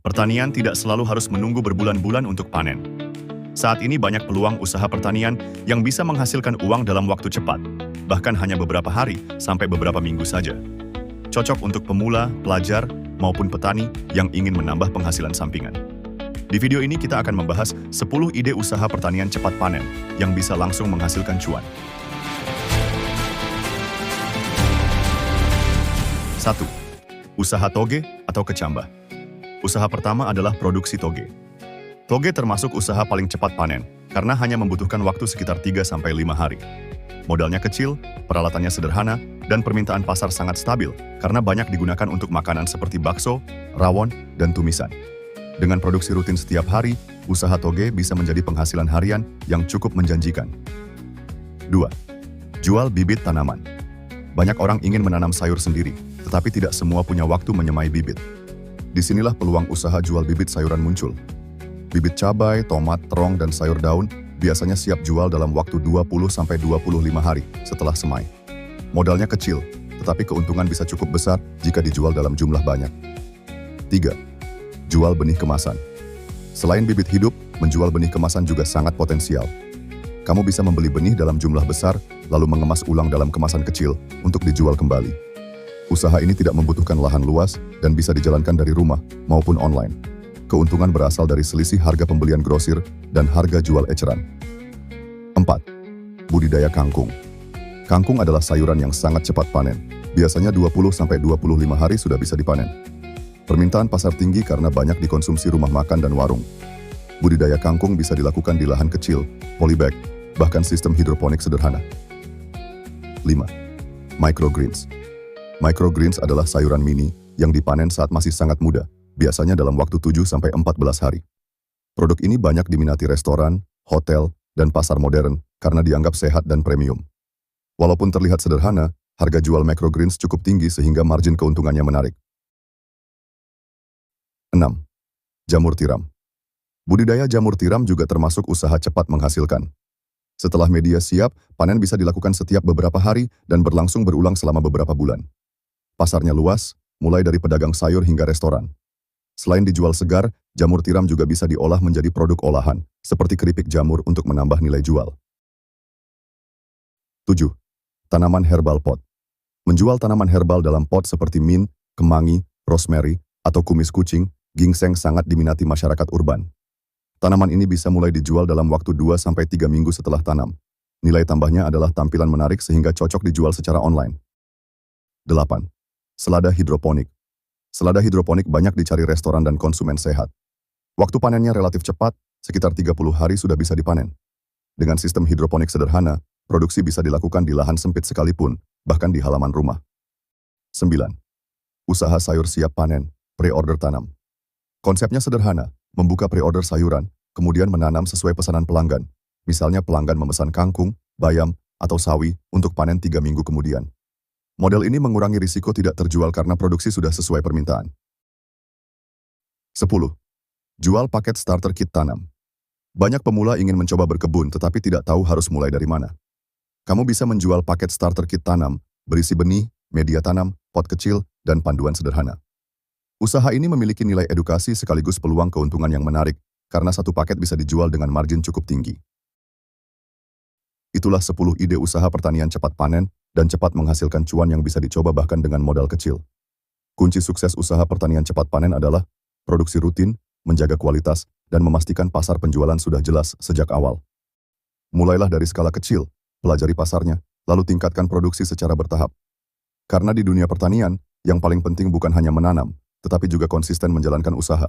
Pertanian tidak selalu harus menunggu berbulan-bulan untuk panen. Saat ini banyak peluang usaha pertanian yang bisa menghasilkan uang dalam waktu cepat, bahkan hanya beberapa hari sampai beberapa minggu saja. Cocok untuk pemula, pelajar, maupun petani yang ingin menambah penghasilan sampingan. Di video ini kita akan membahas 10 ide usaha pertanian cepat panen yang bisa langsung menghasilkan cuan. 1. Usaha toge atau kecambah. Usaha pertama adalah produksi toge. Toge termasuk usaha paling cepat panen, karena hanya membutuhkan waktu sekitar 3-5 hari. Modalnya kecil, peralatannya sederhana, dan permintaan pasar sangat stabil karena banyak digunakan untuk makanan seperti bakso, rawon, dan tumisan. Dengan produksi rutin setiap hari, usaha toge bisa menjadi penghasilan harian yang cukup menjanjikan. 2. Jual bibit tanaman. Banyak orang ingin menanam sayur sendiri, tetapi tidak semua punya waktu menyemai bibit. Disinilah peluang usaha jual bibit sayuran muncul. Bibit cabai, tomat, terong, dan sayur daun biasanya siap jual dalam waktu 20-25 hari setelah semai. Modalnya kecil, tetapi keuntungan bisa cukup besar jika dijual dalam jumlah banyak. 3. Jual benih kemasan. Selain bibit hidup, menjual benih kemasan juga sangat potensial. Kamu bisa membeli benih dalam jumlah besar, lalu mengemas ulang dalam kemasan kecil untuk dijual kembali. Usaha ini tidak membutuhkan lahan luas dan bisa dijalankan dari rumah maupun online. Keuntungan berasal dari selisih harga pembelian grosir dan harga jual eceran. 4. Budidaya kangkung. Kangkung adalah sayuran yang sangat cepat panen. Biasanya 20-25 hari sudah bisa dipanen. Permintaan pasar tinggi karena banyak dikonsumsi rumah makan dan warung. Budidaya kangkung bisa dilakukan di lahan kecil, polybag, bahkan sistem hidroponik sederhana. 5. Microgreens. Microgreens adalah sayuran mini yang dipanen saat masih sangat muda, biasanya dalam waktu 7-14 hari. Produk ini banyak diminati restoran, hotel, dan pasar modern karena dianggap sehat dan premium. Walaupun terlihat sederhana, harga jual microgreens cukup tinggi sehingga margin keuntungannya menarik. 6. Jamur tiram. Budidaya jamur tiram juga termasuk usaha cepat menghasilkan. Setelah media siap, panen bisa dilakukan setiap beberapa hari dan berlangsung berulang selama beberapa bulan. Pasarnya luas, mulai dari pedagang sayur hingga restoran. Selain dijual segar, jamur tiram juga bisa diolah menjadi produk olahan, seperti keripik jamur untuk menambah nilai jual. 7. Tanaman herbal pot. Menjual tanaman herbal dalam pot seperti mint, kemangi, rosemary, atau kumis kucing, ginseng sangat diminati masyarakat urban. Tanaman ini bisa mulai dijual dalam waktu 2-3 minggu setelah tanam. Nilai tambahnya adalah tampilan menarik sehingga cocok dijual secara online. 8. Selada hidroponik. Selada hidroponik banyak dicari restoran dan konsumen sehat. Waktu panennya relatif cepat, sekitar 30 hari sudah bisa dipanen. Dengan sistem hidroponik sederhana, produksi bisa dilakukan di lahan sempit sekalipun, bahkan di halaman rumah. 9. Usaha sayur siap panen, pre-order tanam. Konsepnya sederhana, membuka pre-order sayuran, kemudian menanam sesuai pesanan pelanggan. Misalnya pelanggan memesan kangkung, bayam, atau sawi untuk panen 3 minggu kemudian. Model ini mengurangi risiko tidak terjual karena produksi sudah sesuai permintaan. 10. Jual paket starter kit tanam. Banyak pemula ingin mencoba berkebun tetapi tidak tahu harus mulai dari mana. Kamu bisa menjual paket starter kit tanam, berisi benih, media tanam, pot kecil, dan panduan sederhana. Usaha ini memiliki nilai edukasi sekaligus peluang keuntungan yang menarik, karena satu paket bisa dijual dengan margin cukup tinggi. Itulah 10 ide usaha pertanian cepat panen dan cepat menghasilkan cuan yang bisa dicoba bahkan dengan modal kecil. Kunci sukses usaha pertanian cepat panen adalah produksi rutin, menjaga kualitas, dan memastikan pasar penjualan sudah jelas sejak awal. Mulailah dari skala kecil, pelajari pasarnya, lalu tingkatkan produksi secara bertahap. Karena di dunia pertanian, yang paling penting bukan hanya menanam, tetapi juga konsisten menjalankan usaha.